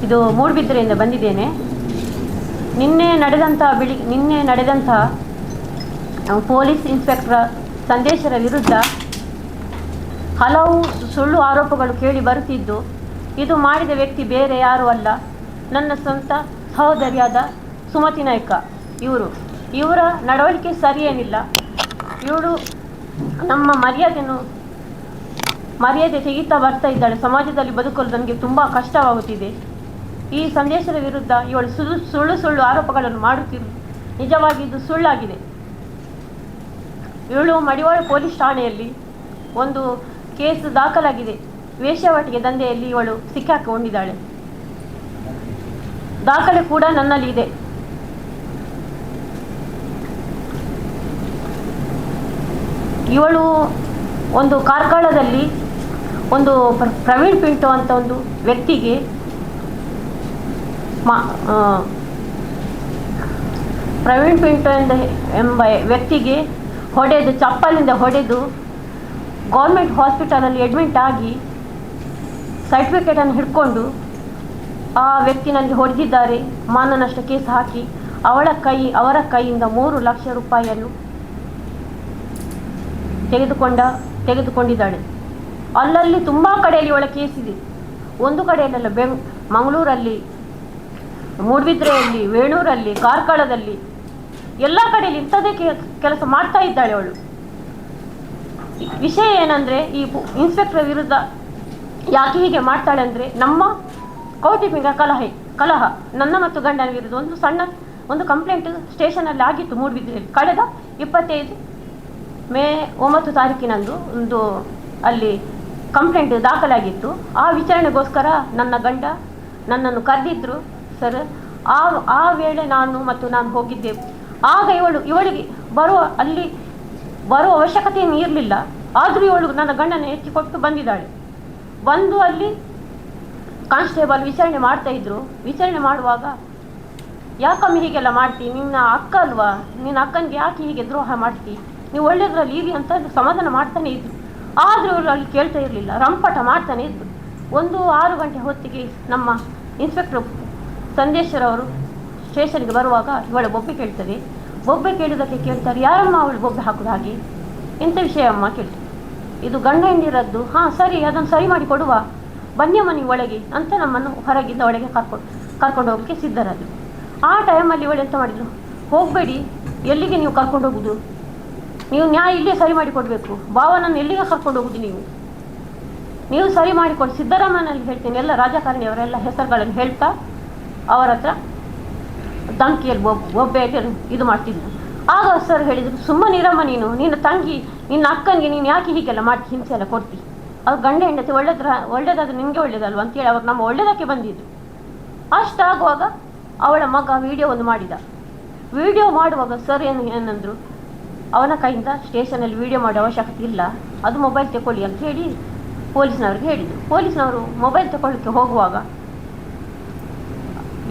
ಇದು ಮೂಡುಬಿದಿರೆಯಿಂದ ಬಂದಿದ್ದೇನೆ. ನಿನ್ನೆ ನಡೆದಂಥ ಪೊಲೀಸ್ ಇನ್ಸ್ಪೆಕ್ಟರ್ ಸಂದೇಶರ ವಿರುದ್ಧ ಹಲವು ಸುಳ್ಳು ಆರೋಪಗಳು ಕೇಳಿ ಬರುತ್ತಿದ್ದು, ಇದು ಮಾಡಿದ ವ್ಯಕ್ತಿ ಬೇರೆ ಯಾರೂ ಅಲ್ಲ, ನನ್ನ ಸ್ವಂತ ಸಹೋದರಿಯಾದ ಸುಮತಿ ನಾಯ್ಕ. ಇವರ ನಡವಳಿಕೆ ಸರಿಯೇನಿಲ್ಲ. ಇವಳು ನಮ್ಮ ಮರ್ಯಾದೆ ತೆಗಿತಾ ಬರ್ತಾ ಇದ್ದಾಳೆ. ಸಮಾಜದಲ್ಲಿ ಬದುಕಲು ನನಗೆ ತುಂಬ ಕಷ್ಟವಾಗುತ್ತಿದೆ. ಈ ಸಂದೇಶದ ವಿರುದ್ಧ ಇವಳು ಸುಳ್ಳು ಆರೋಪಗಳನ್ನು ಮಾಡುತ್ತಿರುವುದು ನಿಜವಾಗಿ ಇದು ಸುಳ್ಳಾಗಿದೆ. ಇವಳು ಮಡಿವಾಳ ಪೊಲೀಸ್ ಠಾಣೆಯಲ್ಲಿ ಒಂದು ಕೇಸ್ ದಾಖಲಾಗಿದೆ. ವೇಶ್ಯಾವಾಟಿಕೆ ದಂಧೆಯಲ್ಲಿ ಇವಳು ಸಿಕ್ಕಾಕೊಂಡಿದ್ದಾಳೆ. ದಾಖಲೆ ಕೂಡ ನನ್ನಲ್ಲಿ ಇದೆ. ಇವಳು ಒಂದು ಕಾರ್ಕಳದಲ್ಲಿ ಒಂದು ಪ್ರವೀಣ್ ಪಿಂಟೋ ಅಂತ ಒಂದು ವ್ಯಕ್ತಿಗೆ ಎಂಬ ವ್ಯಕ್ತಿಗೆ ಚಪ್ಪಲಿಂದ ಹೊಡೆದು ಗೌರ್ಮೆಂಟ್ ಹಾಸ್ಪಿಟಲಲ್ಲಿ ಅಡ್ಮಿಟ್ ಆಗಿ ಸರ್ಟಿಫಿಕೇಟನ್ನು ಹಿಡ್ಕೊಂಡು ಆ ವ್ಯಕ್ತಿ ನನಗೆ ಹೊಡೆದಿದ್ದಾರೆ, ಮಾನನಷ್ಟ ಕೇಸ್ ಹಾಕಿ ಅವರ ಕೈಯಿಂದ 3 ಲಕ್ಷ ರೂಪಾಯಿಯನ್ನು ತೆಗೆದುಕೊಂಡಿದ್ದಾಳೆ. ಅಲ್ಲಲ್ಲಿ ತುಂಬ ಕಡೆಯಲ್ಲಿ ಇವಳ ಕೇಸ್ ಇದೆ. ಒಂದು ಕಡೆಯಲ್ಲೆಲ್ಲ ಮಂಗಳೂರಲ್ಲಿ, ಮೂಡುಬಿದ್ರೆಯಲ್ಲಿ, ವೇಣೂರಲ್ಲಿ, ಕಾರ್ಕಳದಲ್ಲಿ ಎಲ್ಲ ಕಡೆಯಲ್ಲಿ ಇಂಥದ್ದೇ ಕೆಲಸ ಮಾಡ್ತಾ ಇದ್ದಾಳೆ ಅವಳು. ವಿಷಯ ಏನಂದರೆ, ಈ ಇನ್ಸ್ಪೆಕ್ಟರ್ ವಿರುದ್ಧ ಯಾಕೆ ಹೀಗೆ ಮಾಡ್ತಾಳೆ ಅಂದರೆ, ನಮ್ಮ ಕೌಟುಂಬಿಕ ಕಲಹ ನನ್ನ ಮತ್ತು ಗಂಡನ ವಿರುದ್ಧ ಒಂದು ಕಂಪ್ಲೇಂಟ್ ಸ್ಟೇಷನಲ್ಲಿ ಆಗಿತ್ತು ಮೂಡುಬಿದ್ರೆಯಲ್ಲಿ. ಕಳೆದ 25 ಮೇ 9 ತಾರೀಕಿನಂದು ಅಲ್ಲಿ ಕಂಪ್ಲೇಂಟ್ ದಾಖಲಾಗಿತ್ತು. ಆ ವಿಚಾರಣೆಗೋಸ್ಕರ ನನ್ನ ಗಂಡ ನನ್ನನ್ನು ಕರೆದಿದ್ದರು ಸರ್. ಆ ವೇಳೆ ನಾನು ಹೋಗಿದ್ದೆವು. ಆಗ ಇವಳಿಗೆ ಬರುವ ಅವಶ್ಯಕತೆಯೂ ಇರಲಿಲ್ಲ. ಆದರೂ ಇವಳು ನನ್ನ ಗಂಡನ ಎತ್ತಿಕೊಟ್ಟು ಬಂದಿದ್ದಾಳೆ. ಬಂದು ಅಲ್ಲಿ ಕಾನ್ಸ್ಟೇಬಲ್ ವಿಚಾರಣೆ ಮಾಡ್ತಾಯಿದ್ರು. ವಿಚಾರಣೆ ಮಾಡುವಾಗ, ಯಾಕಮ್ಮಿ ಹೀಗೆಲ್ಲ ಮಾಡ್ತಿ, ನಿನ್ನ ಅಕ್ಕ ಅಲ್ವಾ, ನಿನ್ನ ಅಕ್ಕನಿಗೆ ಯಾಕೆ ಹೀಗೆ ದ್ರೋಹ ಮಾಡ್ತಿ, ನೀವು ಒಳ್ಳೆಯದ್ರಲ್ಲಿ ಇರಿ ಅಂತ ಸಮಾಧಾನ ಮಾಡ್ತಾನೆ ಇದ್ರು. ಆದರೂ ಇವರು ಅಲ್ಲಿ ಕೇಳ್ತಾ ಇರಲಿಲ್ಲ, ರಂಪಾಟ ಮಾಡ್ತಾನೆ ಇದ್ರು. 6 ಗಂಟೆ ಹೊತ್ತಿಗೆ ನಮ್ಮ ಇನ್ಸ್ಪೆಕ್ಟರ್ ಸಂದೇಶರವರು ಸ್ಟೇಷನ್ಗೆ ಬರುವಾಗ ಇವಳ ಬೊಬ್ಬೆ ಕೇಳ್ತದೆ. ಬೊಬ್ಬೆ ಕೇಳಿದ್ದಕ್ಕೆ ಕೇಳ್ತಾರೆ, ಯಾರಮ್ಮ ಅವಳು ಬೊಬ್ಬೆ ಹಾಕೋದು ಹಾಗೆ, ಎಂಥ ವಿಷಯ ಅಮ್ಮ ಕೇಳ್ತಾರೆ. ಇದು ಗಂಡ ಹೆಂಡಿರದ್ದು. ಹಾಂ ಸರಿ, ಅದನ್ನು ಸರಿ ಮಾಡಿ ಕೊಡುವ, ಬನ್ನಿಯಮ್ಮ ನೀವು ಒಳಗೆ ಅಂತ ನಮ್ಮನ್ನು ಹೊರಗಿಂದ ಒಳಗೆ ಕರ್ಕೊಂಡು ಹೋಗಲಿಕ್ಕೆ ಸಿದ್ಧರಾದರು. ಆ ಟೈಮಲ್ಲಿ ಇವಳು ಎಂತ ಮಾಡಿದರು, ಹೋಗಬೇಡಿ, ಎಲ್ಲಿಗೆ ನೀವು ಕರ್ಕೊಂಡು ಹೋಗೋದು, ನೀವು ನ್ಯಾಯ ಇಲ್ಲೇ ಸರಿ ಮಾಡಿ ಕೊಡಬೇಕು, ಭಾವನನ್ನು ಎಲ್ಲಿಗೆ ಕರ್ಕೊಂಡು ಹೋಗೋದು, ನೀವು ಸರಿ ಮಾಡಿಕೊಡಿ. ಸಿದ್ದರಾಮಯ್ಯನಲ್ಲಿ ಹೇಳ್ತೀನಿ, ಎಲ್ಲ ರಾಜಕಾರಣಿಯವರೆಲ್ಲ ಹೆಸರುಗಳನ್ನು ಹೇಳ್ತಾ ಅವರ ಹತ್ರ ಧಮಕಿಯಲ್ಲಿ ಒಬ್ಬೆ ಇದು ಮಾಡ್ತಿದ್ರು. ಆಗ ಸರ್ ಹೇಳಿದರು, ಸುಮ್ಮನಿರಮ್ಮ, ನಿನ್ನ ತಂಗಿ ನಿನ್ನ ಅಕ್ಕನಿಗೆ ನೀನು ಯಾಕೆ ಹೀಗೆಲ್ಲ ಮಾಡಿ ಹಿಂಸೆ ಎಲ್ಲ ಕೊಡ್ತಿ, ಅದು ಗಂಡ ಹೆಂಡತಿ ಒಳ್ಳೇದಾದ್ರೆ ನಿನಗೆ ಒಳ್ಳೇದಲ್ವ ಅಂತೇಳಿ ಅವ್ರು ನಮ್ಮ ಒಳ್ಳೇದಕ್ಕೆ ಬಂದಿದ್ರು. ಅಷ್ಟಾಗುವಾಗ ಅವಳ ಮಗ ವಿಡಿಯೋ ಮಾಡಿದ. ವಿಡಿಯೋ ಮಾಡುವಾಗ ಸರ್ ಏನಂದರು, ಅವನ ಕೈಯಿಂದ ಸ್ಟೇಷನಲ್ಲಿ ವಿಡಿಯೋ ಮಾಡೋ ಅವಶ್ಯಕತೆ ಇಲ್ಲ, ಅದು ಮೊಬೈಲ್ ತಗೊಳ್ಳಿ ಅಂತ ಹೇಳಿ ಪೊಲೀಸ್ನವ್ರಿಗೆ ಹೇಳಿದರು. ಪೊಲೀಸ್ನವರು ಮೊಬೈಲ್ ತಗೊಳ್ಳಿಕ್ಕೆ ಹೋಗುವಾಗ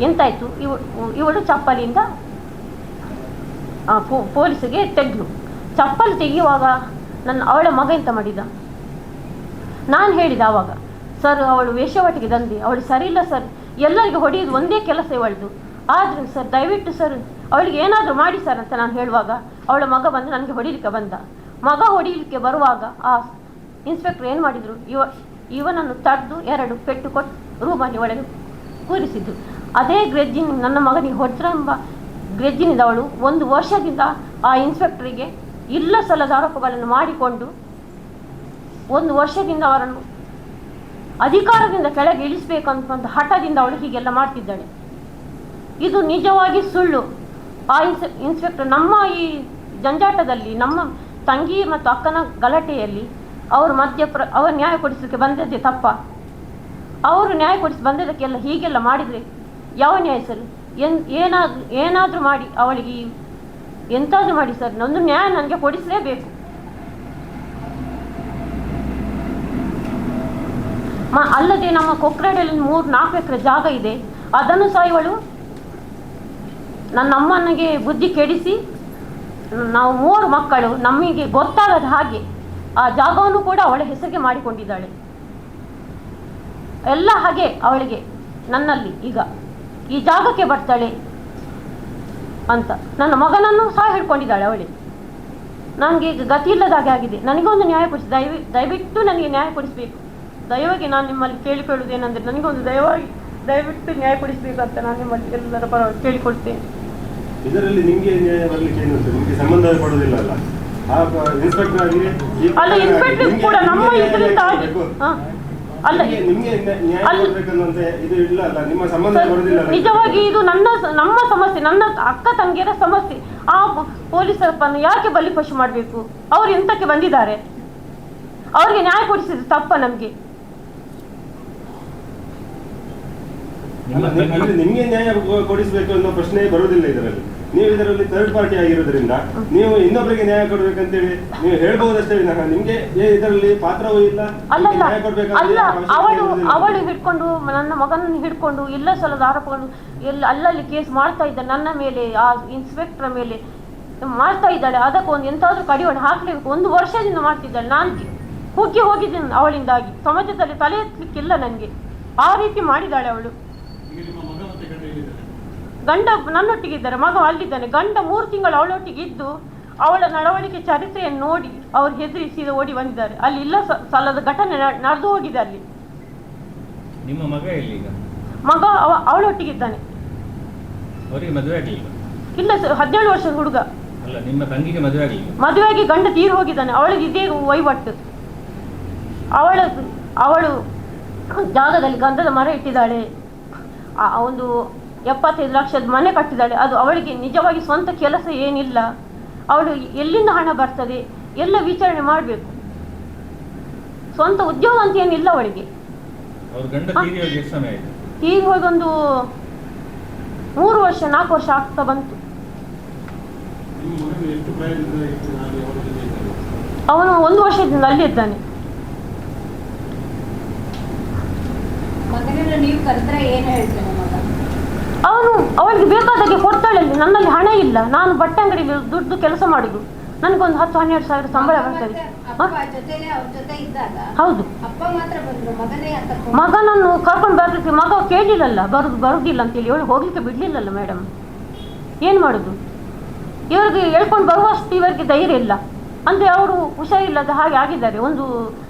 ಎಂತಾಯಿತು, ಇವಳು ಚಪ್ಪಲಿಂದ ಪೊಲೀಸಿಗೆ ತೆಗೆದು ಚಪ್ಪಲಿ ತೆಗೆಯುವಾಗ ಅವಳ ಮಗ ಎಂತ ಮಾಡಿದ, ನಾನು ಹೇಳಿದೆ ಆವಾಗ, ಸರ್ ಅವಳು ವೇಶ್ಯಾವಾಟಿಕೆ ದಂಧೆ, ಅವಳು ಸರಿ ಇಲ್ಲ ಸರ್, ಎಲ್ಲರಿಗೂ ಹೊಡೆಯೋದು ಒಂದೇ ಕೆಲಸ ಇವಳದು, ಆದರೆ ಸರ್ ದಯವಿಟ್ಟು ಸರ್ ಅವಳಿಗೆ ಏನಾದರೂ ಮಾಡಿ ಸರ್ ಅಂತ ನಾನು ಹೇಳುವಾಗ ಅವಳ ಮಗ ಬಂದು ನನಗೆ ಹೊಡಿಲಿಕ್ಕೆ ಬಂದ. ಮಗ ಹೊಡಿಲಿಕ್ಕೆ ಬರುವಾಗ ಆ ಇನ್ಸ್ಪೆಕ್ಟರ್ ಏನು ಮಾಡಿದರು, ಇವನನ್ನು ತಡೆದು 2 ಪೆಟ್ಟು ಕೊಟ್ಟು ರೂಮಲ್ಲಿ ಒಳಗೆ ಕೂರಿಸಿದ್ದು. ಅದೇ ಗ್ರೆಜ್ಜಿನ ನನ್ನ ಮಗನಿಗೆ ಹೊಡೆದ್ರೆಂಬ ಗ್ರೆಜ್ಜಿನಿಂದ ಅವಳು 1 ವರ್ಷದಿಂದ ಆ ಇನ್ಸ್ಪೆಕ್ಟರಿಗೆ ಇಲ್ಲ ಸಲ್ಲದ ಆರೋಪಗಳನ್ನು ಮಾಡಿಕೊಂಡು 1 ವರ್ಷದಿಂದ ಅವರನ್ನು ಅಧಿಕಾರದಿಂದ ಕೆಳಗೆ ಇಳಿಸಬೇಕು ಅಂತ ಹಠದಿಂದ ಅವಳು ಹೀಗೆಲ್ಲ ಮಾಡ್ತಿದ್ದಾಳೆ. ಇದು ನಿಜವಾಗಿ ಸುಳ್ಳು. ಆ ಇನ್ಸ್ಪೆಕ್ಟರ್ ನಮ್ಮ ಈ ಜಂಜಾಟದಲ್ಲಿ, ನಮ್ಮ ತಂಗಿ ಮತ್ತು ಅಕ್ಕನ ಗಲಾಟೆಯಲ್ಲಿ ಅವರು ಅವರು ನ್ಯಾಯ ಕೊಡಿಸಲಿಕ್ಕೆ ಬಂದದ್ದೇ ತಪ್ಪ. ಅವರು ನ್ಯಾಯ ಕೊಡಿಸಿ ಬಂದದಕ್ಕೆಲ್ಲ ಹೀಗೆಲ್ಲ ಮಾಡಿದರೆ ಯಾವ ನ್ಯಾಯ ಸರ್? ಏನಾದರೂ ಮಾಡಿ ಅವಳಿಗೆ ಎಂತಾದರೂ ಮಾಡಿ ಸರ್, ಒಂದು ನ್ಯಾಯ ನನಗೆ ಕೊಡಿಸಲೇಬೇಕು. ಅಲ್ಲದೆ ನಮ್ಮ ಕೊಕ್ರಾಡಲ್ಲಿ 3-4 ಎಕರೆ ಜಾಗ ಇದೆ, ಅದನ್ನು ಸಹ ಇವಳು ನನ್ನ ಅಮ್ಮನಿಗೆ ಬುದ್ಧಿ ಕೆಡಿಸಿ, ನಾವು 3 ಮಕ್ಕಳು ನಮಗೆ ಗೊತ್ತಾಗದ ಹಾಗೆ ಆ ಜಾಗವನ್ನು ಕೂಡ ಅವಳ ಹೆಸರಿಗೆ ಮಾಡಿಕೊಂಡಿದ್ದಾಳೆ. ಎಲ್ಲ ಹಾಗೆ ಅವಳಿಗೆ ನನ್ನಲ್ಲಿ ಈಗ ಈ ಜಾಗಕ್ಕೆ ಬರ್ತಾಳೆ ಅಂತ. ನನ್ನ ಮಗನನ್ನು ಸಹ ಹಿಡ್ಕೊಂಡಿದ್ದಾಳೆ ಅವಳಿಗೆ. ನನಗೆ ಈಗ ಗತಿ ಇಲ್ಲದಾಗೆ ಆಗಿದೆ. ನನಗೊಂದು ನ್ಯಾಯ ಕೊಡಿಸಿ, ದಯವಿಟ್ಟು ನನಗೆ ನ್ಯಾಯ ಕೊಡಿಸಬೇಕು. ದಯವಾಗಿ ನಾನು ನಿಮ್ಮಲ್ಲಿ ಕೇಳಿಕೊಳ್ಳುವುದೇನೆಂದರೆ, ನನಗೊಂದು ದಯವಿಟ್ಟು ನ್ಯಾಯ ಕೊಡಿಸಬೇಕಂತ ನಾನು ನಿಮ್ಮಲ್ಲಿ ಎಲ್ಲರ ಪರವಾಗಿ ಕೇಳಿಕೊಳ್ತೇನೆ. ಇದರಲ್ಲಿ ನಿಮಗೆ ನ್ಯಾಯ ಬರಲಿಕ್ಕೆ ಏನು ನಿಮಗೆ ಸಂಬಂಧ ಪಡೋದಿಲ್ಲ ಅಲ್ಲ? ಇನ್ಸ್ಪೆಕ್ಟರ್ ಆಗಿ ಅಲ್ಲ, ಇನ್ಸ್ಪೆಕ್ಟರ್ ಕೂಡ ನಮ್ಮ ಇದರಿಂದ ಅಲ್ಲ, ನಿಜವಾಗಿ ಇದು ನಮ್ಮ ಸಮಸ್ಯೆ, ನನ್ನ ಅಕ್ಕ ತಂಗಿಯರ ಸಮಸ್ಯೆ. ಆ ಪೊಲೀಸರಪ್ಪನ್ನು ಯಾಕೆ ಬಲಿಪಶು ಮಾಡಬೇಕು? ಅವ್ರು ಎಂತಕ್ಕೆ ಬಂದಿದ್ದಾರೆ? ಅವ್ರಿಗೆ ನ್ಯಾಯ ಕೊಡಿಸಿದ ತಪ್ಪ ನಮ್ಗೆ? ನಿಮ್ಗೆ ನ್ಯಾಯ ಕೊಡಿಸಬೇಕು ಅನ್ನೋ ಪ್ರಶ್ನೆ ಬರುವುದಿಲ್ಲ ಇದರಲ್ಲಿ. ನೀವು ಇದರಲ್ಲಿ ಥರ್ಡ್ ಪಾರ್ಟಿ ಆಗಿರೋದ್ರಿಂದ ನೀವು ಇನ್ನೊಬ್ಬರಿಗೆ ನ್ಯಾಯ ಕೊಡ್ಬೇಕಂತೇಳಿ ನೀವು ಹೇಳ್ಬಹುದಷ್ಟೇ ವಿನಃ ನಿಮ್ಗೆ ಇದರಲ್ಲಿ ಪಾತ್ರವೂ ಇಲ್ಲ. ಅಲ್ಲ, ಅವಳು ಹಿಡ್ಕೊಂಡು ನನ್ನ ಮಗನನ್ನು ಹಿಡ್ಕೊಂಡು ಇಲ್ಲ ಸಲದ ಆರೋಪಗಳು ಅಲ್ಲಲ್ಲಿ ಕೇಸ್ ಮಾಡ್ತಾ ಇದ್ದ ನನ್ನ ಮೇಲೆ, ಆ ಇನ್ಸ್ಪೆಕ್ಟರ್ ಮೇಲೆ ಮಾಡ್ತಾ ಇದ್ದಾಳೆ. ಅದಕ್ಕೊಂದು ಎಂತಾದ್ರೂ ಕಡಿವಾಣ ಹಾಕ್ಲೇಬೇಕು. 1 ವರ್ಷದಿಂದ ಮಾಡ್ತಿದ್ದಾಳೆ. ನಾನು ಹೋಗಿದ್ದೀನಿ ಅವಳಿಂದಾಗಿ. ಸಮಾಜದಲ್ಲಿ ತಲೆ ಎತ್ತಲಿಕ್ಕಿಲ್ಲ ನನಗೆ. ಆ ರೀತಿ ಮಾಡಿದ್ದಾಳೆ ಅವಳು. ಗಂಡ ನನ್ನೊಟ್ಟಿಗಿದ್ದಾರೆ, ಮಗ ಅಲ್ಲಿದ್ದಾನೆ. ಗಂಡ 3 ತಿಂಗಳು ಅವಳೊಟ್ಟಿಗೆ ಇದ್ದು ಅವಳ ನಡವಳಿಕೆ ಚರಿತ್ರೆಯನ್ನು ನೋಡಿ ಅವ್ರು ಹೆದರಿಸಿ ಓಡಿ ಬಂದಿದ್ದಾರೆ. ಅಲ್ಲಿ ಇಲ್ಲ ಸಲ್ಲದ ಘಟನೆ ನಡೆದು ಹೋಗಿದೆ ಅಲ್ಲಿ. ನಿಮ್ಮ ಮಗ ಎಲ್ಲಿ? ಮಗ ಅವಳೊಟ್ಟಿಗಿದ್ದಾನೆ. ಅವರಿಗೆ ಮದುವೆ ಆಗಲಿಲ್ಲ? ಇಲ್ಲ ಸರ್, 17 ವರ್ಷದ ಹುಡುಗ. ಅಲ್ಲ, ನಿಮ್ಮ ತಂಗಿಗೆ ಮದುವೆ ಆಗಲಿಲ್ಲ? ಮದುವೆಯಾಗಿ ಗಂಡ ತೀರು ಹೋಗಿದ್ದಾನೆ. ಅವಳಿಗೆ ಇದೇ ವಹಿವಾಟು. ಅವಳು ಜಾಗದಲ್ಲಿ ಗಂಧದ ಮರ ಇಟ್ಟಿದ್ದಾಳೆ. ಒಂದು 75 ಲಕ್ಷದ ಮನೆ ಕಟ್ಟಿದ್ದಾಳೆ. ಅದು ಅವಳಿಗೆ ನಿಜವಾಗಿ ಸ್ವಂತ ಕೆಲಸ ಏನಿಲ್ಲ. ಅವಳು ಎಲ್ಲಿಂದ ಹಣ ಬರ್ತದೆ ಎಲ್ಲ ವಿಚಾರಣೆ ಮಾಡಬೇಕು. ಸ್ವಂತ ಉದ್ಯೋಗ ಅಂತ ಏನಿಲ್ಲ ಅವಳಿಗೆ. ತೀರಿ ಹೋಗಿ ಒಂದು 3 ವರ್ಷ 4 ವರ್ಷ ಆಗ್ತಾ ಬಂತು. ಅವನು 1 ವರ್ಷದಿಂದ ಅಲ್ಲಿ ಇದ್ದಾನೆ. ಅವನು ಅವಳಿಗೆ ಬೇಕಾದಾಗೆ ಕೊಡ್ತಾಳೆ. ನನ್ನಲ್ಲಿ ಹಣ ಇಲ್ಲ, ನಾನು ಬಟ್ಟೆ ಅಂಗಡಿಗೆ ದುಡ್ಡು ಕೆಲಸ ಮಾಡುದು. ನನಗೊಂದು 10-12 ಸಾವಿರ ಸಂಬಳ ಬರ್ತದೆ. ಹೌದು, ಮಗನನ್ನು ಕರ್ಕೊಂಡು ಬರ್ಲಿಕ್ಕೆ ಮಗ ಕೇಳಿಲ್ಲಲ್ಲ, ಬರುದಿಲ್ಲ ಅಂತೇಳಿ ಇವಳು ಹೋಗ್ಲಿಕ್ಕೆ ಬಿಡ್ಲಿಲ್ಲಲ್ಲ ಮೇಡಮ್. ಏನು ಮಾಡುದು? ಇವರಿಗೆ ಹೇಳ್ಕೊಂಡು ಬರುವಷ್ಟು ಇವರಿಗೆ ಧೈರ್ಯ ಇಲ್ಲ. ಅಂದರೆ ಅವರು ಹುಷಾರಿಲ್ಲದ ಹಾಗೆ ಆಗಿದ್ದಾರೆ. ಒಂದು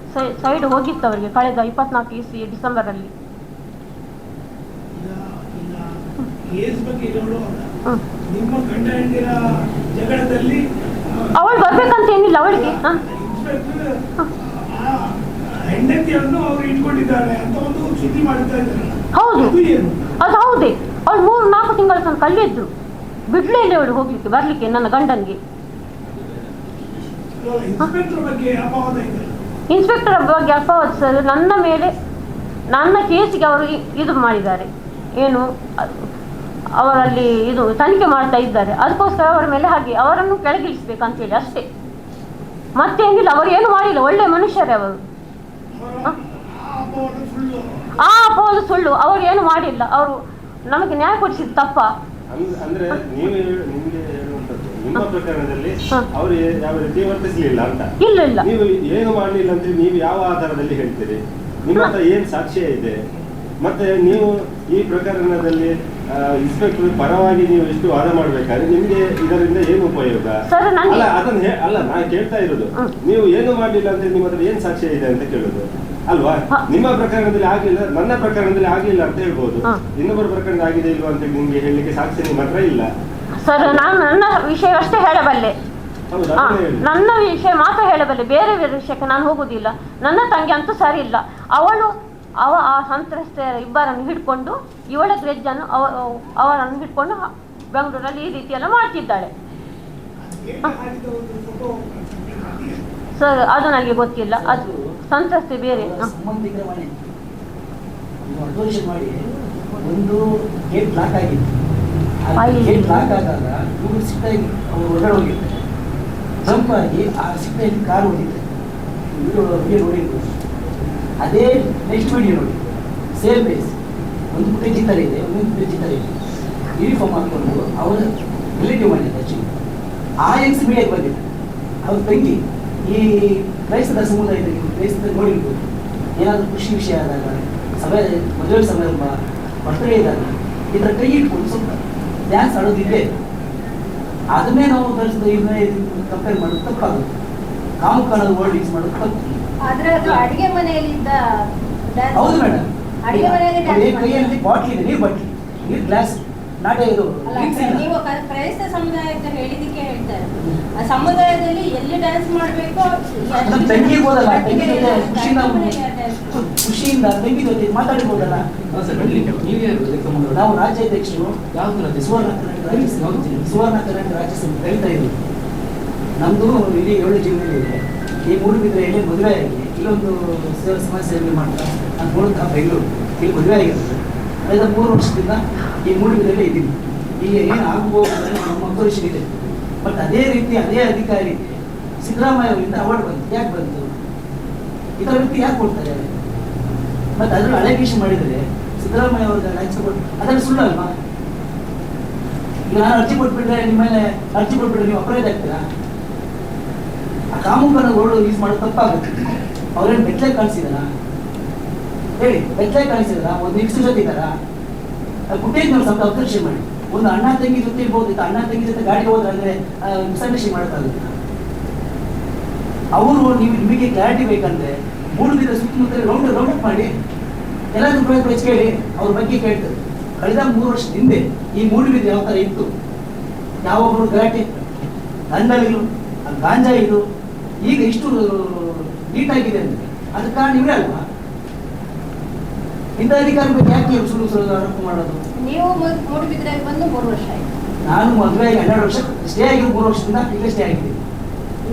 ಸೈಡ್ ಹೋಗಿತ್ತು ಅವರಿಗೆ ಕಳೆದ 24 ಡಿಸೆಂಬರಲ್ಲಿ. ಅವಳು ಬರ್ಬೇಕಂತ ಏನಿಲ್ಲ ಅವಳಿಗೆ. ಹೌದು, ಅದು ಹೌದೇ. ಅವಳು 3-4 ತಿಂಗಳ ತನಕ ಕಲ್ಲಿದ್ರು. ಬಿಡ್ಲೇ ಇಲ್ಲ ಅವಳು ಹೋಗ್ಲಿಕ್ಕೆ ಬರ್ಲಿಕ್ಕೆ ನನ್ನ ಗಂಡನ್ಗೆ. ಇನ್ಸ್ಪೆಕ್ಟರ್ ಬಗ್ಗೆ ಅಪವಾದ ಸರ್. ನನ್ನ ಮೇಲೆ, ನನ್ನ ಕೇಸಿಗೆ ಅವರು ಇದು ಮಾಡಿದ್ದಾರೆ. ಏನು ಅವರಲ್ಲಿ ಇದು ತನಿಖೆ ಮಾಡ್ತಾ ಇದ್ದಾರೆ. ಅದಕ್ಕೋಸ್ಕರ ಅವರ ಮೇಲೆ ಹಾಗೆ ಅವರನ್ನು ಕೆಳಗಿಳಿಸ್ಬೇಕಂತೇಳಿ ಅಷ್ಟೇ, ಮತ್ತೇನಿಲ್ಲ. ಅವರು ಏನು ಮಾಡಿಲ್ಲ, ಒಳ್ಳೆ ಮನುಷ್ಯರೇ ಅವರು. ಆ ಅಪವಾದ ಸುಳ್ಳು. ಅವರು ಏನು ಮಾಡಿಲ್ಲ. ಅವರು ನಮಗೆ ನ್ಯಾಯ ಕೊಡಿಸಿದ ತಪ್ಪ. ಅಂದ್ರೆ ನೀವು ನಿಮಗೆ ಹೇಳುವಂತದ್ದು ನಿಮ್ಮ ಪ್ರಕರಣದಲ್ಲಿ ಅವರು ಯಾವ ರೀತಿ ವರ್ತಿಸಲಿಲ್ಲ ಅಂತ. ಇಲ್ಲ ಇಲ್ಲ, ನೀವು ಏನು ಮಾಡಲಿಲ್ಲ ಅಂತ ನೀವು ಯಾವ ಆಧಾರದಲ್ಲಿ ಹೇಳ್ತೀರಿ? ನಿಮ್ಮ ಹತ್ರ ಏನ್ ಸಾಕ್ಷ್ಯ ಇದೆ? ಮತ್ತೆ ನೀವು ಈ ಪ್ರಕರಣದಲ್ಲಿ ಇನ್ಸ್ಪೆಕ್ಟರ್ ಪರವಾಗಿ ನೀವು ಎಷ್ಟು ವಾದ ಮಾಡ್ಬೇಕಾದ್ರೆ ನಿಮ್ಗೆ ಇದರಿಂದ ಏನು ಉಪಯೋಗ? ಅಲ್ಲ, ಅದನ್ನ ನಾನು ಕೇಳ್ತಾ ಇರೋದು, ನೀವು ಏನು ಮಾಡಲಿಲ್ಲ ಅಂತ ನಿಮ್ಮ ಹತ್ರ ಏನ್ ಸಾಕ್ಷ್ಯ ಇದೆ ಅಂತ ಕೇಳುದು ಅಲ್ವಾ? ನಿಮ್ಮ ಪ್ರಕರಣದಲ್ಲಿ ಆಗಿಲ್ಲ, ನನ್ನ ಪ್ರಕರಣದಲ್ಲಿ ಆಗಿಲ್ಲ ಅಂತ ಹೇಳ್ಬೋದು. ಇನ್ನೊಬ್ಬರ ಪ್ರಕರಣ ಆಗಿದೆ ಇಲ್ವಾ ಅಂತ ನಿಮ್ಗೆ ಹೇಳಲಿಕ್ಕೆ ಸಾಕ್ಷ್ಯ ನಿಮ್ಮ ಹತ್ರ ಇಲ್ಲ ಸರ್. ನಾನು ನನ್ನ ವಿಷಯ ಅಷ್ಟೇ ಹೇಳಬಲ್ಲೆ. ನನ್ನ ವಿಷಯ ಮಾತ್ರ ಹೇಳಬಲ್ಲೆ, ಬೇರೆ ಬೇರೆ ವಿಷಯಕ್ಕೆ ನಾನು ಹೋಗುದಿಲ್ಲ. ನನ್ನ ತಂಗಿ ಅಂತೂ ಸರಿ ಇಲ್ಲ. ಆ ಸಂತ್ರಸ್ತೆಯರ ಇಬ್ಬರನ್ನು ಹಿಡ್ಕೊಂಡು, ಇವಳ ಗ್ರೆಜ್ಜನ್ನು ಅವರನ್ನು ಹಿಡ್ಕೊಂಡು ಬೆಂಗಳೂರಲ್ಲಿ ಈ ರೀತಿ ಎಲ್ಲ ಮಾಡ್ತಿದ್ದಾಳೆ ಸರ್. ಅದು ನನಗೆ ಗೊತ್ತಿಲ್ಲ. ಅದು ಸಂತ್ರಸ್ತೆ ಬೇರೆ. ಒಂದು ಗೇಟ್ ಲಾಕ್ ಆಗಿತ್ತು. ಗೇಟ್ ಲಾಕ್ ಆದಾಗ ಇವರು ಸಿಟ್ಟಾಗಿ ಅವರು ಹೊರಗಡೆ ಹೋಗಿರ್ತಾರೆ. ಜಂಪ್ ಆಗಿ ಆ ಸಿಟ್ಟಾಗಿ ಕಾರ್ ಹೋಗಿದ್ದಾರೆ. ವಿಡಿಯೋ ನೋಡಿದ್ರು. ಅದೇ ನೆಕ್ಸ್ಟ್ ವಿಡಿಯೋ ನೋಡಿ, ಸೇಮ್ ಪ್ಲೇಸ್. ಒಂದು ಪುಟ್ಟ ಚಿತ್ರ ಇದೆ, ಒಂದು ಪುಟ್ಟ ಚಿತ್ರ ಇದೆ. ಯೂನಿಫಾರ್ಮ್ ಹಾಕೊಂಡು ಅವರ ರಿಲೇಟಿವ್ ಮಾಡಿದ್ದಾರೆ. ಆ್ಯಕ್ಚುಲಿ ಆ ಎಕ್ಸ್ ಮೀಡಿಯಾಗೆ ಬಂದಿದ್ದಾರೆ. ಅವ್ರ ತಂಗಿ ಈ ಕ್ರೈಸ್ತರ ಸಮುದಾಯದಲ್ಲಿ ಕ್ರೈಸ್ತರ ನೋಡಿರ್ಬೋದು. ಏನಾದರೂ ಖುಷಿ ವಿಷಯ ಆದಾಗ, ಮದುವೆ ಸಮಾರಂಭ, ಬರ್ತಡೇ ಇದಾಗ ಇದರ ಕೈ ಇಟ್ಕೊಂಡು ಸ್ವಲ್ಪ ಡ್ಯಾನ್ಸ್ ಆಡೋದಿದೆ. ಅದನ್ನೇ ನಾವು ಕಂಪೇರ್ ಮಾಡೋದು ತಪ್ಪಾಗುತ್ತೆ. ಕಾಮುಕನ ವರ್ಡ್ ಯೂಸ್ ಮಾಡೋದು ತಪ್ಪು. ಆದ್ರೆ ಅದು ಅಡಿಗೆ ಮನೆಯಲ್ಲಿದ್ದ dance. ಹೌದು ಮೇಡಮ್, ಅಡಿಗೆ ಮನೆಯಲ್ಲಿ dance ಕೈಯಲ್ಲಿ ಬಾಟ್ಲಿ ಇದೆ, ನೀರು ಬಾಟ್ಲಿ, ನೀರು ಗ್ಲಾಸ್, ನಾಟೆ ಇದು ಅಲ್ಲ, drinks ಇಲ್ಲ. ನೀವು ಕ್ರೈಸ್ತ ಸಮುದಾಯ ಅಂತ ಹೇಳಿದಕ್ಕೆ ಹೇಳ್ತಾರೆ. ಆ ಸಮುದಾಯದಲ್ಲಿ ಎಲ್ಲಿ ಡ್ಯಾನ್ಸ್ ಮಾಡ್ಬೇಕೋ ನಮ್ಮ ತಂಗಿ ಇರ್ಬೋದಲ್ಲ, ತಂಗಿ ಜೊತೆ ಖುಷಿಯಿಂದ ತಂಗಿ ಜೊತೆ ಮಾತಾಡಿರ್ಬೋದಲ್ಲ. ನಾವು ರಾಜ್ಯಾಧ್ಯಕ್ಷರು ಸುವರ್ಣ ಕರ್ನಾಟಕ ರಾಜ್ಯ ಸಮಿತಿ ಕರೀತಾ ಇದ್ದೀವಿ. ನಮ್ದು ಇಡೀ 7 ಜಿಲ್ಲೆಯಲ್ಲಿ ಇದೆ. ಈ ಮೂಡುಬಿದ್ರೆ ಎಲ್ಲಿ ಮದುವೆ ಆಗಿ ಇಲ್ಲೊಂದು ಸಮಾಜ ಸೇವೆ ಮಾಡ್ತಾ ನಾನು ಮೂಲತಃ ಬೆಂಗಳೂರು, ಇಲ್ಲಿ ಮದುವೆ ಆಗಿರೋದು. ಕಳೆದ 3 ವರ್ಷದಿಂದ ಈ ಮೂಡುಬಿದ್ರೆಲ್ಲೇ ಇದ್ದೀನಿ. ಇಲ್ಲಿ ಏನು ಆಗಬಹುದು ನಮ್ಮ ಮಕ್ಕಳು ಇದೆ. ಬಟ್ ಅದೇ ರೀತಿ ಅದೇ ಅಧಿಕಾರಿ ಸಿದ್ದರಾಮಯ್ಯ ಅವರಿಂದ ಅವಾರ್ಡ್ ಬಂತು. ಯಾಕೆ ಬಂತು? ಇದರ ವ್ಯಕ್ತಿ ಯಾಕೆ ಕೊಡ್ತಾರೆ? ಮತ್ತೆ ಅದನ್ನು ಅಲೆಗೇಷನ್ ಮಾಡಿದರೆ ಸಿದ್ದರಾಮಯ್ಯ ಅವ್ರಿಗೆ ಲಂಚ ಕೊಟ್ಟು ಅದನ್ನು ಸುಳ್ಳಲ್ವಾ? ಈಗ ನಾನು ಅರ್ಜಿ ಕೊಟ್ಬಿಟ್ರೆ ನಿಮ್ಮ ಮೇಲೆ ಅರ್ಜಿ ಕೊಟ್ಬಿಟ್ರೆ ನೀವು ಅಪರಾಧ ಆಗ್ತೀರಾ? ಆ ಕಾಮುಕನ ಗೋಲ್ಡ್ ಯೂಸ್ ಮಾಡೋದು ತಪ್ಪಾಗುತ್ತೆ. ಅವ್ರೇನು ಬೆಟ್ಲೆ ಕಾಣಿಸಿದಾರ? ಹೇಳಿ, ಬೆಟ್ಲೆ ಕಾಣಿಸಿದಾರ? ಒಂದು ನಿಕ್ಸು ಜೊತೆ ಇದ್ದಾರಾ? ಕುಟೇಜ್ ನಾವು ಸ್ವಲ್ಪ ಅಬ್ಸರ್ವೇಷನ್ ಮಾಡಿ. ಒಂದು ಅಣ್ಣ ತಂಗಿ ಜೊತೆ ಇರ್ಬೋದು, ಅಣ್ಣ ತಂಗಿ ಜೊತೆ ಗಾಡಿಗೆ ಹೋದ್ರೆ ಅಂದ್ರೆ ಮಿಸ್ಅಂಡರ್ಸ್ಟ್ಯಾಂಡಿಂಗ್ ಮಾಡೋಕ್ಕಾಗುತ್ತೆ. ಅವರು ನಿಮಗೆ ಕ್ಲಾರಿಟಿ ಬೇಕಂದ್ರೆ ಮೂಡುಬಿದ್ರೆ ಸುತ್ತಮುತ್ತ ರೌಂಡ್ ಅಪ್ ಮಾಡಿ ಎಲ್ಲರೂ ಪ್ರಯತ್ನ ಕೇಳಿ ಅವ್ರ ಬಗ್ಗೆ ಕೇಳ್ತಾರೆ. ಕಳೆದ 3 ವರ್ಷದ ಹಿಂದೆ ಈ ಮೂಡುಬಿದ್ರೆ ಯಾವ ಥರ ಇತ್ತು, ಯಾವೊಬ್ಬರು ಗಲಾಟೆ ದಂಡಗಳು ಗಾಂಜಾ ಇದು ಈಗ ಇಷ್ಟು ನೀಟಾಗಿದೆ ಅಂದ್ರೆ ಅದಕ್ಕೆ ಕಾರಣ ಇವರೇ ಅಲ್ವಾ? ಇಂಥ ಅಧಿಕಾರಿ ಬಗ್ಗೆ ಯಾಕೆ ಸುಳ್ಳು ಆರೋಪ ಮಾಡೋದು? ನೀವು ಮೂಡುಬಿದ್ರೆಗೆ ಬಂದು 3 ವರ್ಷ ಆಯ್ತು. ನಾನು ಮದುವೆ 12 ವರ್ಷ ಸ್ಟೇ ಆಗಿದ್ದು, 3 ವರ್ಷದಿಂದ ಇಲ್ಲೇ ಸ್ಟೇ ಆಗಿದ್ದೀನಿ.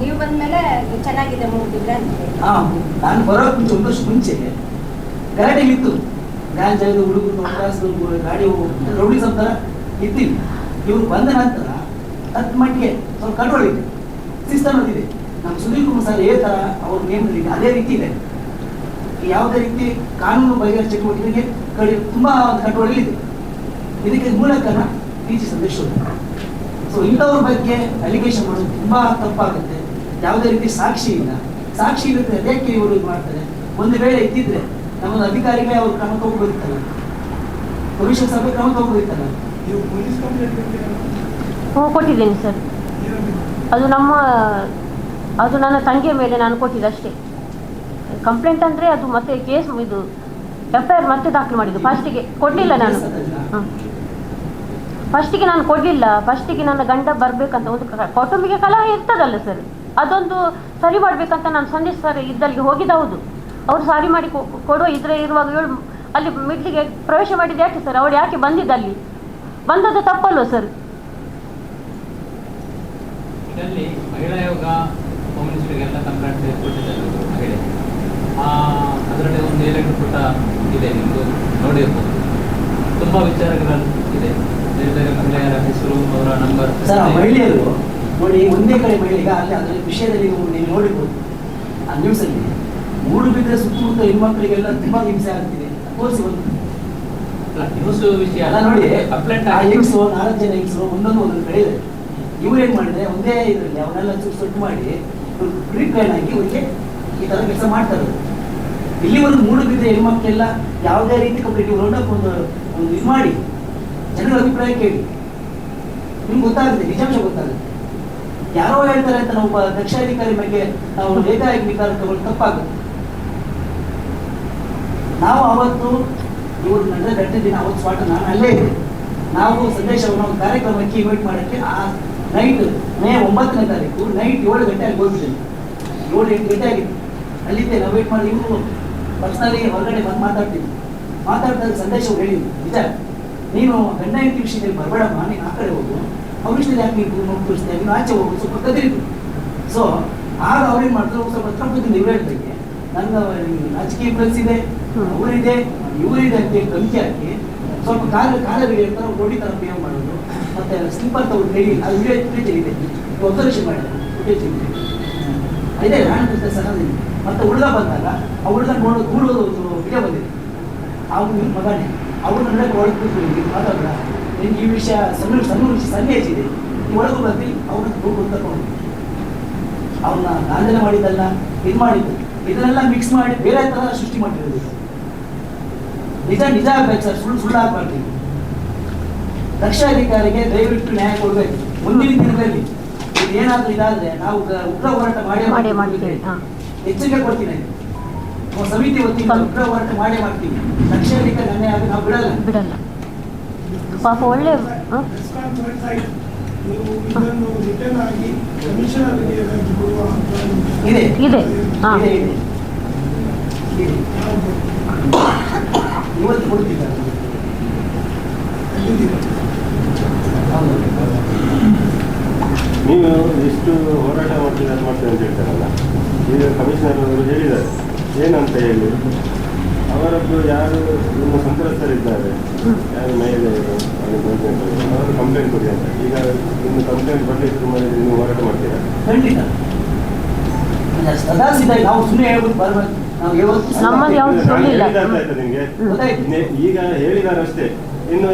ನೀವು ಬಂದ್ಮೇಲೆ ಚೆನ್ನಾಗಿದೆ ಮೂಡುಬಿದ್ರೆ ಅಂತ ಹೇಳಿ. ನಾನು ಬರೋಕ್ ಮುಂಚೆ 1 ವರ್ಷ ಮುಂಚೆ ಗಲಾಟೆಗಳಿತ್ತು. ಗಾಂಜಾ ಇದು ಹುಡುಗರು ಗಾಡಿ ರೌಡಿ ಸಂತರ ಇತ್ತಿಲ್ಲ. ಇವ್ರು ಬಂದ ನಂತರ ಹತ್ತು ಮಟ್ಟಿಗೆ ಸ್ವಲ್ಪ ಕಂಟ್ರೋಲ್ ಇದೆ, ಸಿಸ್ಟಮ್ ಇದೆ. ನಮ್ಮ ಸುನೀಲ್ ಕುಮಾರ್ ಸರ್ ಏ ಥರ ಅವ್ರ ನೇಮದಲ್ಲಿ ಅದೇ ರೀತಿ ಇದೆ. ಯಾವುದೇ ರೀತಿ ಕಾನೂನು ಬಗೆಹರ ಚಟುವಟಿಕೆಗೆ ತುಂಬಾ ಕಂಟ್ರೋಲ್ ಇದೆ. ಇದಕ್ಕೆ ಮೂಲ ಕಾರಣ ಟಿ.ಜಿ. ಸಂದೇಶ್. ಸೊ ಇಂಥವ್ರ ಬಗ್ಗೆ ಅಲಿಗೇಷನ್ ಮಾಡೋದು ತುಂಬಾ ತಪ್ಪಾಗುತ್ತೆ. ಯಾವುದೇ ರೀತಿ ಸಾಕ್ಷಿ ಇಲ್ಲ. ಸಾಕ್ಷಿ ಇರುತ್ತೆ ಅದಕ್ಕೆ ಇವರು ಇದು ಮಾಡ್ತಾರೆ. ಒಂದು ವೇಳೆ ಇದ್ದಿದ್ರೆ ನಮ್ಮದು ಅಧಿಕಾರಿಗೆ ಅವ್ರು ಕ್ರಮ ತಗೋಬೇಕಿತ್ತಲ್ಲ, ಕಮಿಷನ್ ಸಭೆ ಕ್ರಮ ತಗೋಬೇಕಿತ್ತಲ್ಲ. ನೀವು ಪೊಲೀಸ್ ಕಂಪ್ಲೇಂಟ್ ಕೊಟ್ಟಿದ್ದೇನೆ ಸರ್. ಅದು ನನ್ನ ತಂಗಿಯ ಮೇಲೆ ನಾನು ಕೊಟ್ಟಿದ್ದಷ್ಟೇ. ಕಂಪ್ಲೇಂಟ್ ಅಂದರೆ ಅದು ಮತ್ತೆ ಕೇಸ್ ಇದು FIR ಮತ್ತೆ ದಾಖಲು ಮಾಡಿದ್ದು. ಫಸ್ಟಿಗೆ ಕೊಡಲಿಲ್ಲ ನಾನು. ಫಸ್ಟಿಗೆ ನಾನು ಕೊಡಲಿಲ್ಲ. ಫಸ್ಟಿಗೆ ನನ್ನ ಗಂಡ ಬರಬೇಕಂತ ಒಂದು ಕೌಟುಂಬಿಕ ಕಲಹ ಇರ್ತದಲ್ಲ ಸರ್, ಅದೊಂದು ಸರಿ ಮಾಡಬೇಕಂತ ನಾನು ಸಂದೇಶ್ ಸರ್ ಇದ್ದಲ್ಲಿಗೆ ಹೋಗಿದ್ದು. ಹೌದು, ಅವರು ಸಾರಿ ಮಾಡಿ ಕೊಡುವ ಇದ್ರೆ ಇರುವಾಗ ಅಲ್ಲಿ ಮಿಡ್ಲಿಗೆ ಪ್ರವೇಶ ಮಾಡಿದ್ದು ಯಾಕೆ ಸರ್? ಅವಳು ಯಾಕೆ ಬಂದಿದ್ದಲ್ಲಿ? ಬಂದದ್ದು ತಪ್ಪಲ್ವ ಸರ್? ಇದರಲ್ಲಿ ಮಹಿಳಾ ಆಯೋಗ ಹೋಮ್ ಮಿನಿಸ್ಟರ್ಗೆಲ್ಲ ಕಂಪ್ಲೇಂಟ್ ಕೊಟ್ಟಿದ್ದಾರೆ ಮಹಿಳೆ. ಅದರಲ್ಲಿ ಒಂದು 7 ಪುಟ ಇದೆ, ನಿಮ್ಮದು ನೋಡಿರ್ಬೋದು. ತುಂಬ ವಿಚಾರಗಳು ಇದೆ, ಬೇರೆ ಬೇರೆ ಮಹಿಳೆಯರ ಹೆಸರು, ಅವರ ನಂಬರ್. ಸರ್, ಮಹಿಳೆಯರು ನೋಡಿ ಒಂದೇ ಕಡೆ ಮಹಿಳೆಗೆ ಅಲ್ಲಿ ಅದರ ವಿಷಯದಲ್ಲಿ ನೀವು ನೋಡಿರ್ಬೋದು. ಆ ನ್ಯೂಸಲ್ಲಿ ಮೂಡುಬಿದ್ರೆ ಸುತ್ತಮುತ್ತ ಹೆಣ್ಮಕ್ಳಿಗೆಲ್ಲ ತುಂಬಾ ಹಿಂಸೆ ಆಗ್ತಿದೆ. ತೋರಿಸಿ ಒಂದು ನ್ಯೂಸ್ ವಿಷಯ ಅಲ್ಲ ನೋಡಿ. ಕಂಪ್ಲೇಂಟ್ ಆ ಹೆಂಗಸು 4 ಜನ ಹೆಂಗಸರು ಒಂದೊಂದು ಕಡೆ ಇದೆ. ಇವ್ರು ಏನ್ ಮಾಡಿದ್ರೆ ಒಂದೇ ಇದರಲ್ಲಿ ಅವನ್ನೆಲ್ಲ ಸೊಟ್ಟು ಮಾಡಿ ಪ್ರಿಪ್ಲೇನ್ ಆಗಿ ಇವರಿಗೆ ಈ ತರ ಕೆಲಸ ಮಾಡ್ತಾರೆ. ಇಲ್ಲಿವರೆಗೂ ಮೂಡುಬಿದ್ರೆ ಹೆಣ್ಮಕ್ಳೆಲ್ಲ ಯಾವುದೇ ರೀತಿ ಕಂಪ್ಲೀಟ್ ರೌಂಡಪ್ ಒಂದು ಇದು ಮಾಡಿ ಜನರ ಅಭಿಪ್ರಾಯ ಕೇಳಿ ನಿಮ್ಗೆ ಗೊತ್ತಾಗುತ್ತೆ, ನಿಜಾಂಶ ಗೊತ್ತಾಗುತ್ತೆ. ಯಾರೋ ಹೇಳ್ತಾರೆ ಅಂತ ನಾವು ದಕ್ಷ ಅಧಿಕಾರಿ ಬಗ್ಗೆ ನಾವು ಏಕಾಏಕಿ ನಿರ್ಧಾರ ತಗೊಂಡು ತಪ್ಪಾಗುತ್ತೆ. ನಾವು ಅವತ್ತು ಇವರು ನಡೆದ ಗಂಟೆ ದಿನ ಅವತ್ತು ಸ್ಪಾಟ್ ನಾನು ಅಲ್ಲೇ ಇದ್ದೆ. ನಾವು ಸಂದೇಶವನ್ನು ಒಂದು ಕಾರ್ಯಕ್ರಮಕ್ಕೆ ಇನ್ವೈಟ್ ಮಾಡೋಕ್ಕೆ ಆ ನೈಟ್ ಮೇ 9ನೇ ತಾರೀಕು ನೈಟ್ 7 ಗಂಟೆ ಅಲ್ಲಿ ಹೋಗಿದ್ದೇನೆ. 7-8 ಗಂಟೆ ಆಗಿತ್ತು. ಅಲ್ಲಿದ್ದೆ ನಾವು ವೇಟ್ ಮಾಡಿ. ಇವರು ಪರ್ಸನಲಿ ಹೊರಗಡೆ ಬಂದು ಮಾತಾಡ್ತಾ ಸಂದೇಶ ಹೇಳಿದ್ರು, ನಿಜ ನೀನು ಗಂಡ ಹೆಂಡತಿ ವಿಷಯದಲ್ಲಿ ಬರಬೇಡಮ್ಮ, ನೀನು ಆ ಕಡೆ ಹೋಗು, ಅವ್ರ ವಿಷಯದಲ್ಲಿ ಯಾಕೆ ನೀವು ನೋಡ್ತಿರ್ತೀಯ, ನೀನು ಆಚೆ ಹೋಗು, ಸ್ವಲ್ಪ ಕದರಿದ್ರು. ಸೊ ಆಗ ಅವ್ರೇನು ಮಾಡ್ತಾರೆ, ಸ್ವಲ್ಪ ಹತ್ರ ಬಂದಿದ್ದು ಇವ್ರು ಹೇಳ್ದಂಗೆ ನನ್ನ ರಾಜಕೀಯ ಪ್ಲಸ್ ಇದೆ, ಅವರಿದೆ ಇವರಿದೆ ಅಂತ ಹೇಳಿ ಧಮಕಿ ಹಾಕಿ ಸ್ವಲ್ಪ ಕಾಲರಿಗೆ ಹೇಳ್ತಾರೆ, ರೋಡಿ ಥರ ಬಿಹೇವ್ ಮಾಡೋದು. ಮತ್ತೆ ಸ್ಲಿಪ್ಪರ್ ತಗೊಂಡು ಹೇಳಿ ಅದು ವಿಡಿಯೋ ಫುಟೇಜ್ ಇದೆ, ಒಬ್ಸರ್ವೇಷನ್ ಮಾಡಿದ್ರು ಫುಟೇಜ್ ಇದೆ ನಾನು ಸಣ್ಣದಿಲ್ಲ. ಮತ್ತೆ ಹುಡುಗ ಬಂದಾಗ ಆ ಹುಡುಗ ಕೂಡೋದು ಒಂದು ವಿಡಿಯೋ ಬಂದಿದೆ. ಅವ್ನು ಮಗನೇ ಅವ್ರು ನನ್ನ ಒಳಗೆ ಕೂತ್ಕೊಂಡು ಮಾತಾಡ, ನಿನ್ಗೆ ಈ ವಿಷಯ ಸಣ್ಣ ಸನ್ನಿವೇಶ ಇದೆ, ನೀವು ಒಳಗೂ ಬಂದು ಅವ್ರನ್ನ ಹೋಗಿ ತಗೊಂಡು ಅವ್ರನ್ನ ದಾಂಧಲೆ ಮಾಡಿದ್ದಲ್ಲ ಇದು ಮಾಡಿದ್ದು ಇದನ್ನೆಲ್ಲ ಮಿಕ್ಸ್ ಮಾಡಿ ಬೇರೆ ಥರ ಸೃಷ್ಟಿ ಮಾಡಿರೋದು. ನಿಜ ನಿಜ ಆಗ್ಬೇಕು ಸರ್, ಸುಳ್ಳು ಸುಳ್ಳು ಆಗ್ಬಾರ್ದು. ರಕ್ಷಾಧಿಕಾರಿಗೆ ದಯವಿಟ್ಟು ನ್ಯಾಯ ಕೊಡ್ಬೇಕು. ಮುಂದಿನ ದಿನದಲ್ಲಿ ಇದೇನಾದ್ರೂ ಇದಾದ್ರೆ ನಾವು ಉಗ್ರ ಹೋರಾಟ ಮಾಡೇ ಮಾಡ್ತೀವಿ. ಎಚ್ಚರಿಕೆ ಕೊಡ್ತೀನಿ. ಸಮಿತಿ ವತಿಯಿಂದ ಉಗ್ರ ಹೋರಾಟ ಮಾಡೇ ಮಾಡ್ತೀವಿ. ರಕ್ಷಾಧಿಕಾರಿ ಅನ್ಯಾಯ ಆದ್ರೆ ನಾವು ಬಿಡಲ್ಲ. ಪಾಪ ಒಳ್ಳೆ ಇದೆ ಇದೆ. ಹಾಂ, ಇದೆ ಇದೆ ಇದೆ. ಇವತ್ತು ಕೊಡ್ತಿದ್ದಾರೆ. ನೀವು ಎಷ್ಟು ಹೋರಾಟ ಮಾಡ್ತೀವಿ ಅಂತ ಹೇಳ್ತಾರಲ್ಲ, ಈಗ ಕಮಿಷನರ್ ಅವರು ಹೇಳಿದ್ದಾರೆ ಏನಂತ ಹೇಳಿ, ಅವರದ್ದು ಯಾರು ನಿಮ್ಮ ಸಂತ್ರಸ್ತರಿದ್ದಾರೆ, ಯಾರು ಮಹಿಳೆಯರು ಅವರು ಕಂಪ್ಲೇಂಟ್ ಕೊಡಿ ಅಂತ. ಈಗ ಇನ್ನು ಕಂಪ್ಲೇಂಟ್ ಬರಲಿಕ್ಕೆ ಮೇಲೆ ನೀವು ಹೋರಾಟ ಮಾಡ್ತೀರಾ? ಖಂಡಿತ ಸದಾ ಸಿದ್ಧ. ನಾವು ಸುಮ್ಮನೆ ಹೇಳ್ಬಿಟ್ಟು ಬರ್ಬೇಕು. ನಾವು ನಮ್ಮಲ್ಲಿ ಯಾವ್ದು ಸುಳ್ಳಿಲ್ಲ. ಆಯ್ತಾ ನಿಮ್ಗೆ? ಈಗ ಹೇಳಿದಾರೆ ಅಷ್ಟೇ. ಇನ್ನು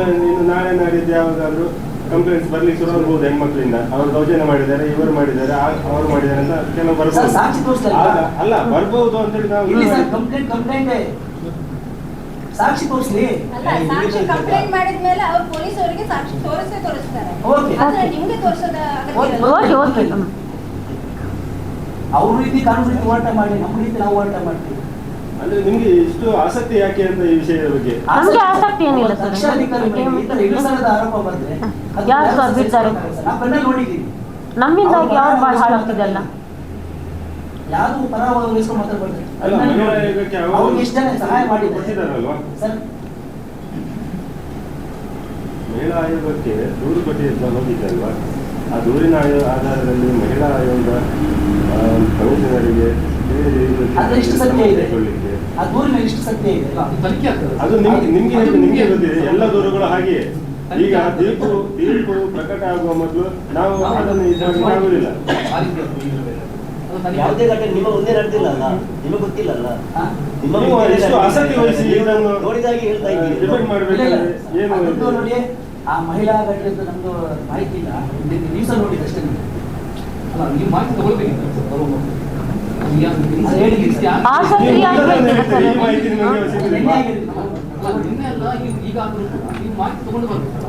ನಾಳೆ ನಾಡಿದ್ದು ಯಾವಾಗಾದ್ರೂ ಕಂಪ್ಲೇಂಟ್ಸ್ ಬರ್ಲಿಕ್ಕೆ ಶುರು ಆಗ್ಬೋದು. ಹೆಣ್ಮಕ್ಳಿಂದ ಅವರು ದೌರ್ಜನ್ಯ ಮಾಡಿದ್ದಾರೆ, ಇವರು ಮಾಡಿದ್ದಾರೆ, ಅವ್ರು ಮಾಡಿದ್ದಾರೆ ಅಂತ ಕೆಲವು ಬರ್ಬೋದು. ಸಾಕ್ಷಿ ತೋರಿಸ್ತಾರೆ ಅಲ್ಲ ಬರ್ಬೋದು ಅಂತೇಳಿ ನಾವು ಕಂಪ್ಲೇಂಟ್ ಸಾಕ್ಷಿ ತೋರಿಸ್ಲಿ. ಅಲ್ಲ, ಸಾಕ್ಷಿ ಕಂಪ್ಲೇಂಟ್ ಮಾಡಿದ್ಮೇಲೆ ಅವ್ರು ಪೊಲೀಸ್ ಅವರಿಗೆ ಸಾಕ್ಷಿ ತೋರಿಸ್ತಾರೆ. ಓಕೆ, ಆದ್ರೆ ನಿಮ್ಗೆ ತೋರಿಸೋದ ಓಕೆ ಓಕೆ. ಅವ್ರ ರೀತಿ ಕಾನೂನು ರೀತಿ ಹೋರಾಟ ಮಾಡಿ, ನಮ್ಮ ರೀತಿ ನಾವು ಹೋರಾಟ ಮಾಡ್ತೀವಿ. ಅಂದ್ರೆ ನಿಮ್ಗೆ ಇಷ್ಟು ಆಸಕ್ತಿ ಯಾಕೆ ಅಂತ ಈ ವಿಷಯದ ಬಗ್ಗೆ? ನಮ್ಗೆ ಆಸಕ್ತಿ ಏನಿಲ್ಲ ಸರ್. ರಕ್ಷಾಧಿಕಾರಿ ಮೇಲೆ ಈ ತರ ಇಳಿಸಲದ ಆರೋಪ ಬಂದ್ರೆ ಅದು ಯಾರು ಸರ್ ಬಿಡ್ತಾರೆ? ನಾವು ಕಣ್ಣಲ್ಲಿ ನೋಡಿದ್ದೀವಿ. ನಮ್ಮಿಂದಾಗಿ ಯಾರು ಭಾಳ ಹಾಳಾಗ್ತಿದೆಲ್ಲ. ಯಾರು ಪರವಾಗಿ ವಹಿಸ್ಕೊಂಡು ಮಾತಾಡ್ಬಾರ್ದು. ಅಲ್ಲ, ಮಹಿಳಾ ಆಯೋಗಕ್ಕೆ ಅವ್ರಿಗೆ ಇಷ್ಟ ಸಹಾಯ ಮಾಡಿದ್ದಾರೆ ಕೊಟ್ಟಿದ್ದಾರಲ್ವಾ ಸರ್. ಮಹಿಳಾ ಆಯೋಗಕ್ಕೆ ದೂರು ಹೋಗಿದ್ದೆ ಅಲ್ವಾ? ಆ ದೂರಿನ ಆಧಾರದಲ್ಲಿ ಮಹಿಳಾ ಆಯೋಗ ಕಮಿಷನರಿಗೆ ಅದ್ರ ಇಷ್ಟು ಸತ್ಯ ಇದೆ, ಆ ದೂರಿನ ಇಷ್ಟು ಸತ್ಯ ಇದೆ. ಅದು ನಿಮ್ಗೆ ಗೊತ್ತಿದೆ. ಎಲ್ಲ ದೂರುಗಳು ಹಾಗೆಯೇ. ಈಗ ತೀರ್ಪು ಪ್ರಕಟ ಆಗುವ ಮೊದಲು ನಾವು ಅದನ್ನು ಆಗುದಿಲ್ಲ. ಯಾವುದೇ ಘಟನೆ ನಿಮ್ಮ ಮುಂದೆ ನಡೆದಿಲ್ಲ ಅಲ್ಲ, ನಿಮಗೆ ಗೊತ್ತಿಲ್ಲಲ್ಲ. ನೀವು ಎಷ್ಟು ಆಸಕ್ತಿ ವಹಿಸಿ ಇದನ್ನು ನೋಡಿದಾಗೆ ಹೇಳ್ತಾ ಇದ್ದೀವಿ. ಡಿಪೆಂಡ್ ಮಾಡಬೇಕಾದ್ರೆ ಏನು ಅದನ್ನು ನೋಡಿ, ಆ ಮಹಿಳಾ ಘಟನೆದು ನಮ್ದು ಮಾಹಿತಿ ಇಲ್ಲ, ನ್ಯೂಸ್ ನೋಡಿದ ಅಷ್ಟೇ. ಅಲ್ಲ, ನೀವು ಮಾಹಿತಿ ತಗೊಳ್ಬೇಕಿತ್ತು ಬರೋದು. ಆಸಕ್ತಿ ಯಾಕೆ ಬೇಕಿದೆ ಸರ್? ಈ ಮಾಹಿತಿ ನಿಮಗೆ ಸಿಗುದಿಲ್ಲ. ನಿನ್ನೆ ಅಲ್ಲ, ಈಗ ಆದ್ರೂ ನೀವು ಮಾಹಿತಿ ತಗೊಂಡು ಬರ್ಬೇಕಲ್ಲ.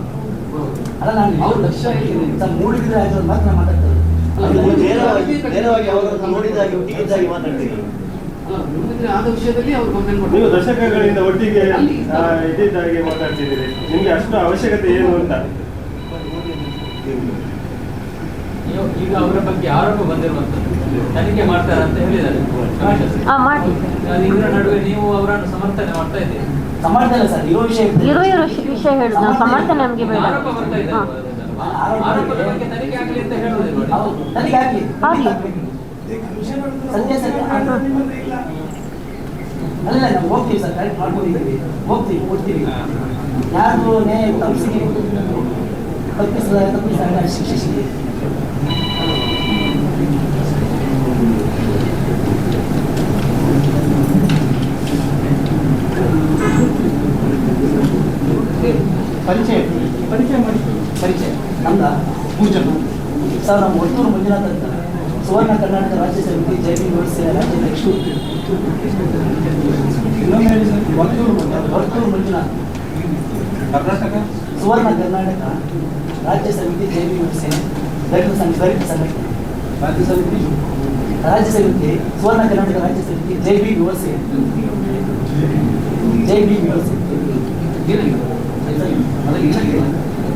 ಅಲ್ಲ, ನಾನು ಅವ್ರ ಲಕ್ಷ್ಯ ಏನಿದೆ? ಮೂಡಿದ್ರೆ ಆಗೋದು ಮಾತ್ರ ಮಾತಾಡ್ತಾರೆ. ನೇರವಾಗಿ ಅವರನ್ನು ನೋಡಿದಾಗೆ ಒಟ್ಟಿಗಿದ್ದಾಗಿ ಮಾತಾಡ್ತೀವಿ. ಅಲ್ಲ, ನಿಮ್ಮಿದ್ರೆ ಆದ ವಿಷಯದಲ್ಲಿ ಅವ್ರು ಕಂಪ್ಲೇಂಟ್ ನೀವು ಮಾಡ್ತಾರೆ. ದಶಕಗಳಿಂದ ಒಟ್ಟಿಗೆ ಇದ್ದಿದ್ದಾಗೆ ಮಾತಾಡ್ತಿದ್ದೀರಿ. ನಿಮ್ಗೆ ಅಷ್ಟು ಅವಶ್ಯಕತೆ ಏನು ಅಂತ? ಈಗ ಅವರ ಬಗ್ಗೆ ಆರೋಪ ಬಂದಿರುವಂತದ್ದು ತನಿಖೆ ಮಾಡ್ತಾರೆ ಅಂತ ಹೇಳಿದ್ದಾರೆ. ಮಾಡಿ ಇದರ ನಡುವೆ ನೀವು ಅವರನ್ನು ಸಮರ್ಥನೆ ಮಾಡ್ತಾ ಇದ್ದೀರಿ. ಸಮರ್ಥನೆ ಸರ್, ಇರೋ ವಿಷಯ ಇರೋ ವಿಷಯ ಹೇಳುದು. ನಾವು ಸಮರ್ಥನೆ ನಮಗೆ ಬೇಡ. ಆರೋಪ ಬರ್ತಾ ಇದೆ. ಆರೋಪದ ಬಗ್ಗೆ ತನಿಖೆ ಆಗಲಿ ಅಂತ ಹೇಳುವುದಿಲ್ಲ ನೋಡಿ. ಹೌದು, ನನಗೆ ಆಗ್ಲಿ ಸತ್ಯ ಸತ್ಯ. ಅಲ್ಲ, ನಾವು ಹೋಗ್ತೀವಿ ಸರ್, ಕರೆಕ್ಟ್ ಮಾಡ್ಕೊಂಡಿದ್ದೀವಿ, ಹೋಗ್ತೀವಿ, ಕೊಡ್ತೀವಿ. ಯಾರು ನ್ಯಾಯ ತಪ್ಪಿಸಿದ ಶಿಕ್ಷಿಸಿ. ಪರಿಚಯ ಮಾಡಿ. ಪರಿಚಯ ನಮ್ದ ಪೂಜನ ಸರ್, ನಮ್ಮ ಒಟ್ಟೂರು ಮಂಜುನಾಥ್ ಅಂತ, ಸುವರ್ಣ ಕರ್ನಾಟಕ ರಾಜ್ಯ ಸಮಿತಿ ಜೈವಿಕ ವ್ಯವಸ್ಥೆಯ ರಾಜ್ಯಾಧ್ಯಕ್ಷ. ಒಟ್ಟೂರು ಮಂಜುನಾಥ್, ಕರ್ನಾಟಕ ಸುವರ್ಣ ಕರ್ನಾಟಕ ರಾಜ್ಯ ಸಮಿತಿ ಜೈವಿಕ ವ್ಯವಸ್ಥೆ ದಲಿತ ಸಂಘಟನೆ. ರಾಜ್ಯ ಸಮಿತಿ ಸುವರ್ಣ ಕರ್ನಾಟಕ ರಾಜ್ಯ ಸಮಿತಿ ಜೈವಿಕ ವ್ಯವಸ್ಥೆ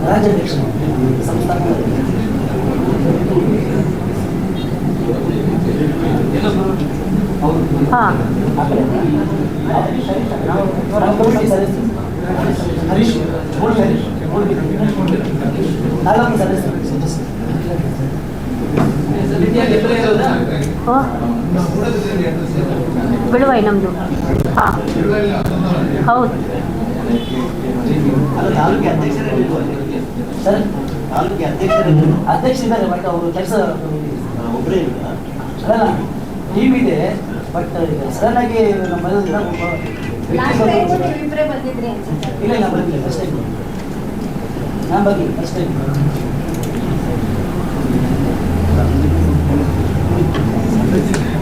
ರಾಜ್ಯಾಧ್ಯಕ್ಷ ಸಂಸ್ಥಾಪಕ. ಹರೀಶ್ ನಾಲ್ಕು ಸದಸ್ಯರು. ಬಿಡುವೈ ನಮ್ದು. ಹಾಂ ಹೌದು. ತಾಲೂಕಿಗೆ ಅಧ್ಯಕ್ಷರೇ ಸರ್, ತಾಲೂಕಿಗೆ ಅಧ್ಯಕ್ಷರೇ ಅಧ್ಯಕ್ಷರಿದ್ದಾರೆ, ಬಟ್ ಅವರು ಕೆಲಸ ಒಬ್ಬರೇ ಇಲ್ಲ. ಅಲ್ಲ, ಟೀಮ್ ಇದೆ, ಬಟ್ ಸಡನ್ ಆಗಿ ನಮ್ಮ ಲಾಸ್ಟ್ ಟೈಮ್ ನೀವಿಬ್ಬರೇ ಬಂದಿದ್ರಿ ಅನ್ಸುತ್ತೆ. ಇಲ್ಲ, ನಾನು ಬಂದಿಲ್ಲ ಫಸ್ಟ್ ಟೈಮ್. ನಾನು ಬಂದಿಲ್ಲ ಫಸ್ಟ್ ಟೈಮ್.